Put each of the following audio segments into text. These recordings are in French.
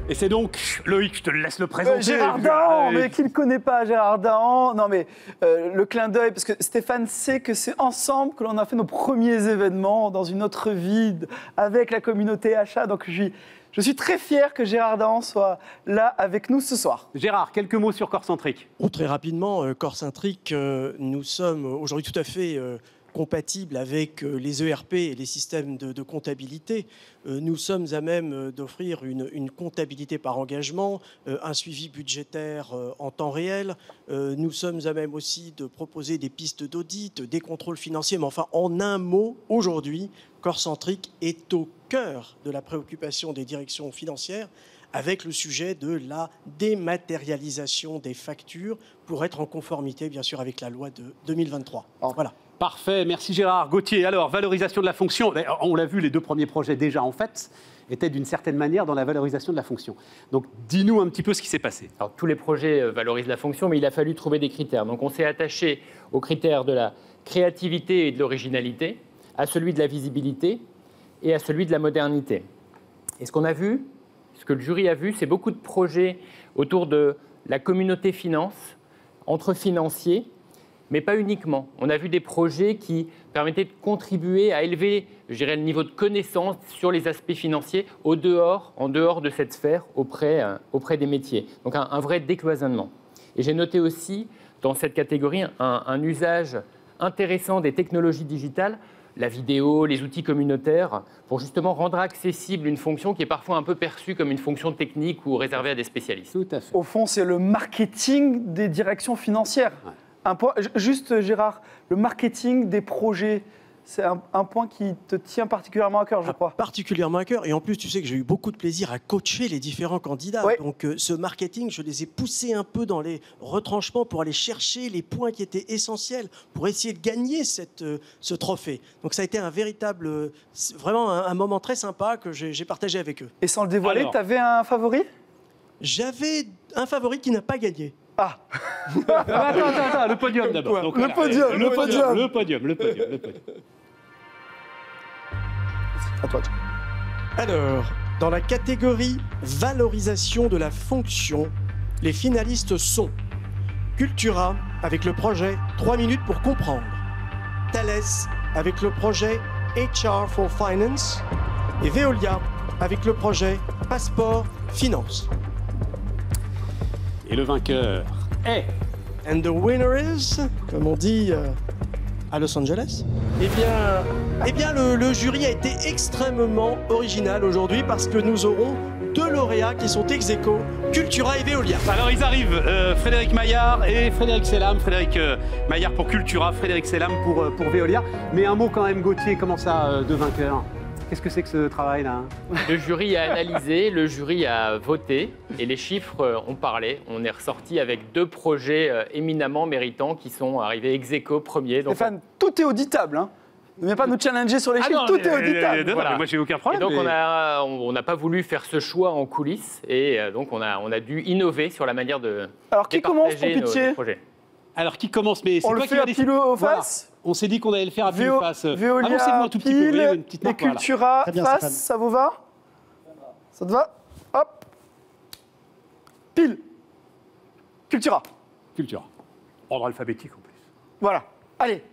Et c'est donc, Loïc, je te laisse le présenter. Gérard Dahan, mais qui ne connaît pas Gérard Dahan? Non mais le clin d'œil, parce que Stéphane sait que c'est ensemble que l'on a fait nos premiers événements dans une autre vie avec la communauté achat. Donc je suis très fier que Gérard Dahan soit là avec nous ce soir. Gérard, quelques mots sur Corcentric. Très rapidement, Corcentric, nous sommes aujourd'hui tout à fait compatibles avec les ERP et les systèmes de comptabilité. Nous sommes à même d'offrir une comptabilité par engagement, un suivi budgétaire en temps réel. Nous sommes à même aussi de proposer des pistes d'audit, des contrôles financiers. Mais enfin, en un mot, aujourd'hui, Corcentric est au cœur de la préoccupation des directions financières avec le sujet de la dématérialisation des factures pour être en conformité, bien sûr, avec la loi de 2023. Voilà. Parfait, merci Gérard. Gauthier, alors, valorisation de la fonction. On l'a vu, les 2 premiers projets déjà en fait étaient d'une certaine manière dans la valorisation de la fonction. Donc, dis-nous un petit peu ce qui s'est passé. Alors, tous les projets valorisent la fonction, mais il a fallu trouver des critères. Donc, on s'est attaché aux critères de la créativité et de l'originalité, à celui de la visibilité et à celui de la modernité. Et ce qu'on a vu, ce que le jury a vu, c'est beaucoup de projets autour de la communauté finance, entre financiers, mais pas uniquement. On a vu des projets qui permettaient de contribuer à élever, je dirais, le niveau de connaissance sur les aspects financiers en dehors de cette sphère auprès des métiers. Donc un vrai décloisonnement. Et j'ai noté aussi dans cette catégorie un usage intéressant des technologies digitales, la vidéo, les outils communautaires, pour justement rendre accessible une fonction qui est parfois un peu perçue comme une fonction technique ou réservée à des spécialistes. Tout à fait. Au fond, c'est le marketing des directions financières. Ouais. Juste, Gérard, le marketing des projets, c'est un point qui te tient particulièrement à cœur, je crois. Particulièrement à cœur. Et en plus, tu sais que j'ai eu beaucoup de plaisir à coacher les différents candidats. Oui. Donc, ce marketing, je les ai poussés un peu dans les retranchements pour aller chercher les points qui étaient essentiels pour essayer de gagner ce trophée. Donc, ça a été un véritable, vraiment un moment très sympa que j'ai partagé avec eux. Et sans le dévoiler, tu avais un favori? J'avais un favori qui n'a pas gagné. Ah. Attends, le podium d'abord. Donc, le podium. À toi. Alors, dans la catégorie valorisation de la fonction, les finalistes sont Cultura avec le projet 3 minutes pour comprendre, Thales avec le projet HR for Finance et Veolia avec le projet Passeport Finance. Et le vainqueur est... And the winner is, comme on dit à Los Angeles, eh bien le jury a été extrêmement original aujourd'hui parce que nous aurons 2 lauréats qui sont ex aequo, Cultura et Veolia. Alors ils arrivent, Frédéric Maillard et Frédéric Selam. Frédéric Maillard pour Cultura, Frédéric Selam pour Veolia. Mais un mot quand même, Gauthier, comment ça, de vainqueur? Qu'est-ce que c'est que ce travail-là? Le jury a analysé, le jury a voté et les chiffres ont parlé. On est ressorti avec 2 projets éminemment méritants qui sont arrivés ex aequo premiers. Donc, Stéphane, tout est auditable, hein. Ne viens pas nous challenger sur les chiffres, tout est auditable. Voilà. Moi, j'ai aucun problème. Et donc, on n'a pas voulu faire ce choix en coulisses et donc on a dû innover sur la manière de Alors, qui commence pour pitcher? Alors, qui commence? Mais on le fait à pile ou face? On s'est dit qu'on allait le faire à pile ou face. Veolia, avancez-moi un tout petit peu. pile, Une petite et marque, voilà. Cultura, Très bien, face, Stéphane. ça vous va? Ça te va? Hop. Pile. Cultura. Cultura. Ordre alphabétique en plus. Voilà. Allez.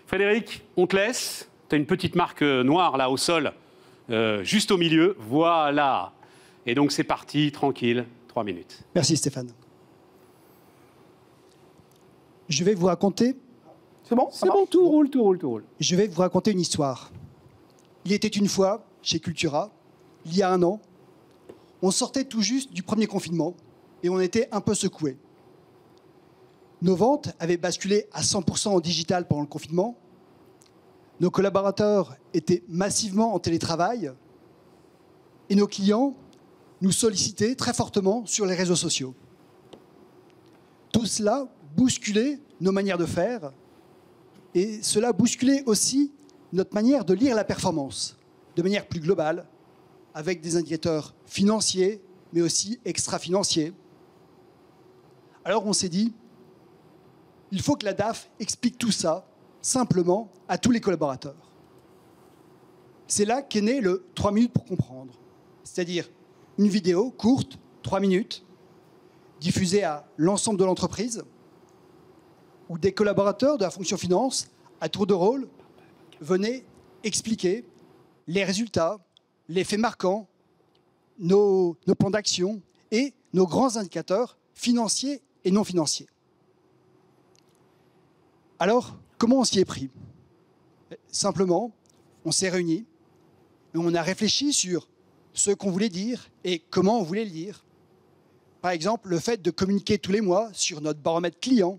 Frédéric, on te laisse. Tu as une petite marque noire là au sol, juste au milieu. Voilà. Et donc c'est parti, tranquille, 3 minutes. Merci Stéphane. Je vais vous raconter C'est bon? C'est bon, tout roule. Je vais vous raconter une histoire. Il était une fois, chez Cultura, il y a 1 an, on sortait tout juste du premier confinement et on était un peu secoués. Nos ventes avaient basculé à 100% en digital pendant le confinement. Nos collaborateurs étaient massivement en télétravail et nos clients nous sollicitaient très fortement sur les réseaux sociaux. Tout cela bousculait nos manières de faire et cela bousculait aussi notre manière de lire la performance de manière plus globale, avec des indicateurs financiers, mais aussi extra-financiers. Alors on s'est dit, il faut que la DAF explique tout ça simplement à tous les collaborateurs. C'est là qu'est né le 3 minutes pour comprendre. C'est-à-dire une vidéo courte, 3 minutes, diffusée à l'ensemble de l'entreprise, où des collaborateurs de la fonction finance, à tour de rôle, venaient expliquer les résultats, les faits marquants, nos plans d'action et nos grands indicateurs financiers et non financiers. Alors, comment on s'y est pris? Simplement, on s'est réunis et on a réfléchi sur ce qu'on voulait dire et comment on voulait le dire. Par exemple, le fait de communiquer tous les mois sur notre baromètre client,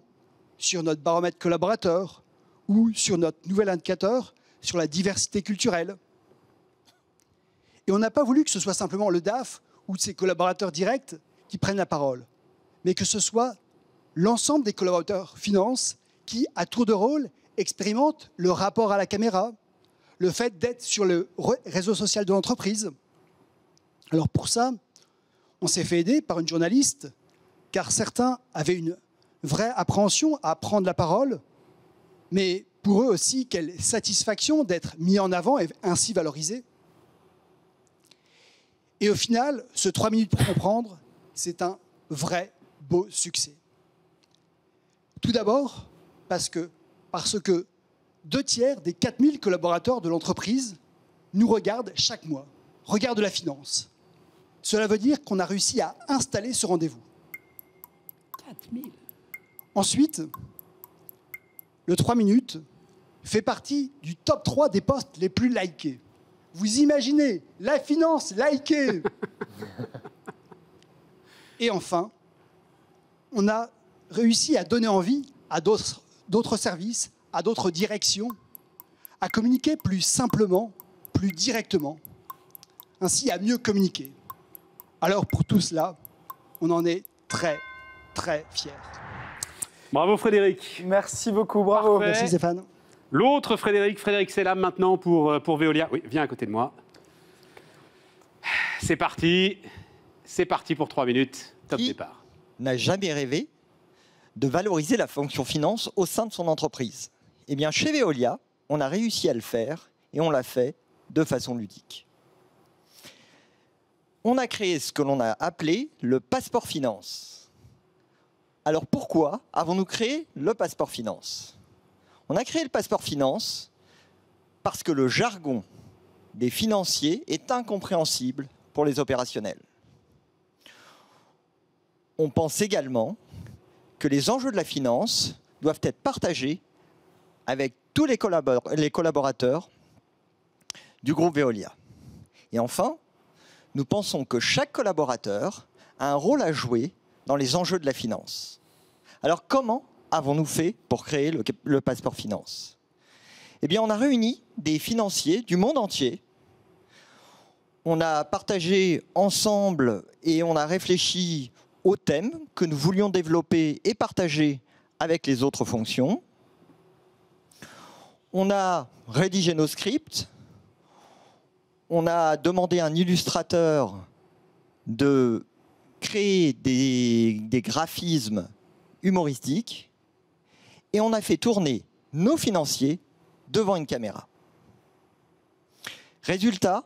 sur notre baromètre collaborateur ou sur notre nouvel indicateur sur la diversité culturelle. Et on n'a pas voulu que ce soit simplement le DAF ou ses collaborateurs directs qui prennent la parole, mais que ce soit l'ensemble des collaborateurs finance qui, à tour de rôle, expérimentent le rapport à la caméra, le fait d'être sur le réseau social de l'entreprise. Alors pour ça, on s'est fait aider par une journaliste, car certains avaient une vraie appréhension à prendre la parole, mais pour eux aussi, quelle satisfaction d'être mis en avant et ainsi valorisé. Et au final, ce 3 minutes pour comprendre, c'est un vrai beau succès. Tout d'abord, parce que 2/3 des 4000 collaborateurs de l'entreprise nous regardent chaque mois, regardent la finance. Cela veut dire qu'on a réussi à installer ce rendez-vous. 4000. Ensuite, le 3 minutes fait partie du top 3 des posts les plus likés. Vous imaginez, la finance likée. Et enfin, on a réussi à donner envie à d'autres services, à d'autres directions, à communiquer plus simplement, plus directement, ainsi à mieux communiquer. Alors pour tout cela, on en est très, très fiers. Bravo Frédéric. Merci beaucoup, bravo. Parfait. Merci Stéphane. L'autre Frédéric Selam maintenant pour Veolia. Oui, viens à côté de moi. C'est parti. C'est parti pour 3 minutes. Top départ. N'a jamais rêvé de valoriser la fonction finance au sein de son entreprise? Eh bien, chez Veolia, on a réussi à le faire et on l'a fait de façon ludique. On a créé ce que l'on a appelé le passeport finance. Alors pourquoi avons-nous créé le passeport finance? On a créé le passeport finance parce que le jargon des financiers est incompréhensible pour les opérationnels. On pense également que les enjeux de la finance doivent être partagés avec tous les collaborateurs du groupe Veolia. Et enfin, nous pensons que chaque collaborateur a un rôle à jouer dans les enjeux de la finance. Alors comment avons-nous fait pour créer le passeport finance? Eh bien, on a réuni des financiers du monde entier. On a partagé ensemble et on a réfléchi aux thèmes que nous voulions développer et partager avec les autres fonctions. On a rédigé nos scripts. On a demandé à un illustrateur de créer des graphismes humoristiques. Et on a fait tourner nos financiers devant une caméra. Résultat,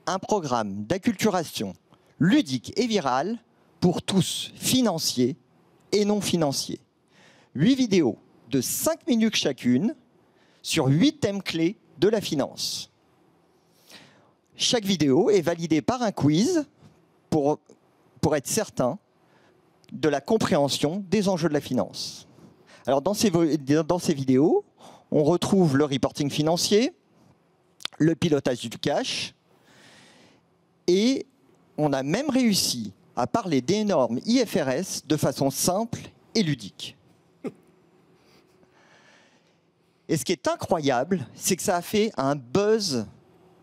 un programme d'acculturation ludique et viral pour tous, financiers et non financiers. 8 vidéos de 5 minutes chacune sur 8 thèmes clés de la finance. Chaque vidéo est validée par un quiz pour être certain de la compréhension des enjeux de la finance. Alors dans ces vidéos, on retrouve le reporting financier, le pilotage du cash, et on a même réussi à parler des normes IFRS de façon simple et ludique. Et ce qui est incroyable, c'est que ça a fait un buzz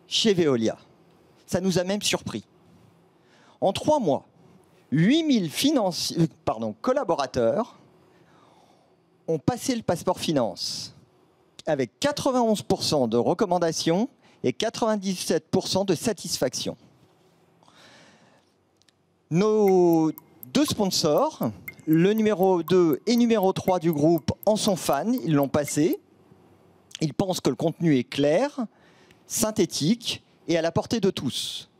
chez Veolia. Ça nous a même surpris. En 3 mois, 8000 collaborateurs ont passé le passeport finance avec 91% de recommandations et 97% de satisfaction. Nos 2 sponsors, le numéro 2 et numéro 3 du groupe, en sont fans, ils l'ont passé. Ils pensent que le contenu est clair, synthétique et à la portée de tous.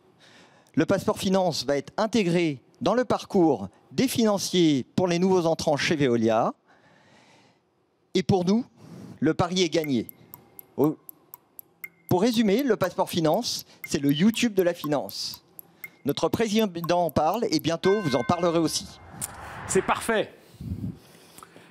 Le passeport finance va être intégré dans le parcours des financiers pour les nouveaux entrants chez Veolia. Et pour nous, le pari est gagné. Pour résumer, le passeport finance, c'est le YouTube de la finance. Notre président en parle et bientôt vous en parlerez aussi. C'est parfait.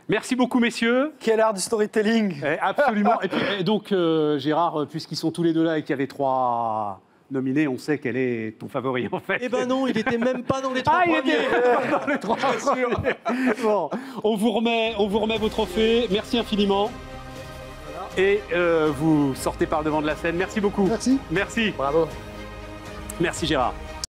Merci beaucoup, messieurs. Quel art du storytelling. Absolument. Et puis, donc, Gérard, puisqu'ils sont tous les deux là et qu'il y avait 3 nominés, on sait quel est ton favori, en fait. Eh ben non, il était même pas dans les 3 premiers. Il était pas dans les 3 premiers. Bon, on vous remet vos trophées. Merci infiniment. Et vous sortez par le devant de la scène. Merci beaucoup. Merci. Merci. Bravo. Merci, Gérard.